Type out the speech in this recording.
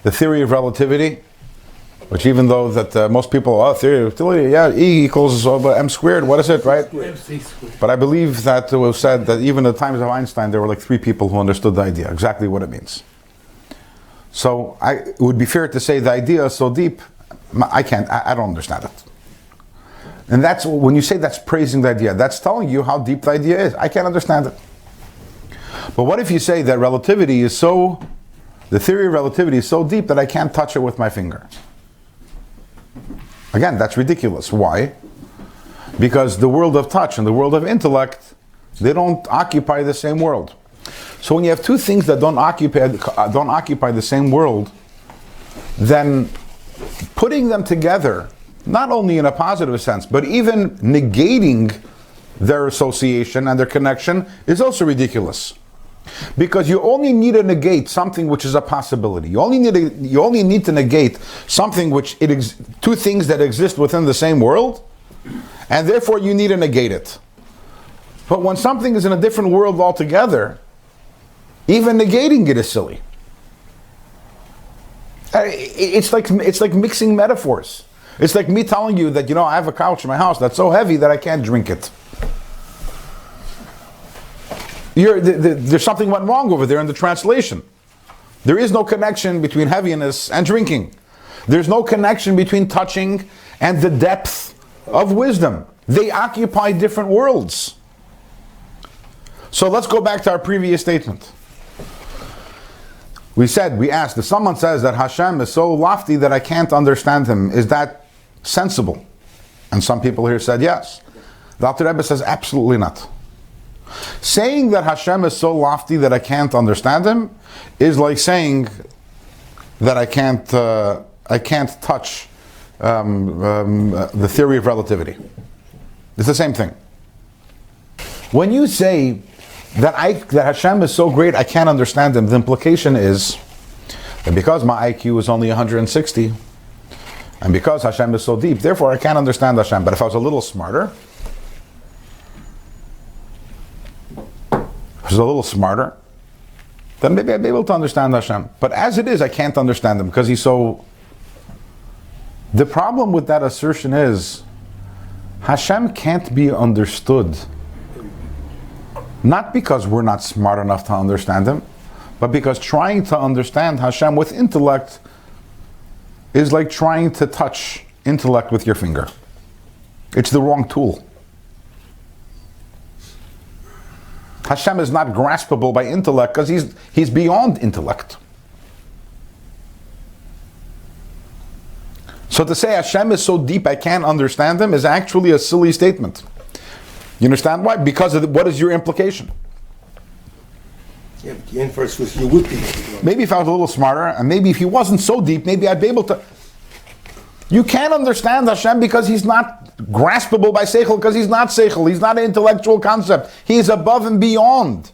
The theory of relativity, which even though that most people, theory of relativity, yeah, E equals m squared, what is it, right? MC squared. But I believe that it was said that even at the times of Einstein, there were like 3 people who understood the idea, exactly what it means. So it would be fair to say the idea is so deep, I don't understand it. And that's, when you say that's praising the idea, that's telling you how deep the idea is. I can't understand it. But what if you say that relativity is the theory of relativity is so deep that I can't touch it with my finger? Again, that's ridiculous. Why? Because the world of touch and the world of intellect, they don't occupy the same world. So when you have 2 things that don't occupy the same world, then putting them together, not only in a positive sense, but even negating their association and their connection is also ridiculous. Because you only need to negate something which is a possibility. You only need to negate something which 2 things that exist within the same world, and therefore you need to negate it. But when something is in a different world altogether, even negating it is silly. It's like mixing metaphors. It's like me telling you that, I have a couch in my house that's so heavy that I can't drink it. There's something went wrong over there in the translation. There is no connection between heaviness and drinking. There's no connection between touching and the depth of wisdom. They occupy different worlds. So let's go back to our previous statement. We asked, if someone says that Hashem is so lofty that I can't understand him, is that sensible? And some people here said yes. The Alter Rebbe says absolutely not. Saying that Hashem is so lofty that I can't understand him is like saying that I can't touch the theory of relativity. It's the same thing. When you say that Hashem is so great I can't understand him, the implication is that because my IQ is only 160, and because Hashem is so deep, therefore I can't understand Hashem. But if I was a little smarter, then maybe I'd be able to understand Hashem. But as it is, I can't understand him because he's so... The problem with that assertion is Hashem can't be understood. Not because we're not smart enough to understand him, but because trying to understand Hashem with intellect is like trying to touch intellect with your finger. It's the wrong tool. Hashem is not graspable by intellect because he's beyond intellect. So to say Hashem is so deep I can't understand him is actually a silly statement. You understand why? Because of what is your implication? Yeah, but the inverse was you would be. Maybe if I was a little smarter, and maybe if he wasn't so deep, maybe I'd be able to... You can't understand Hashem because he's not graspable by seichel, because he's not seichel, he's not an intellectual concept. He is above and beyond.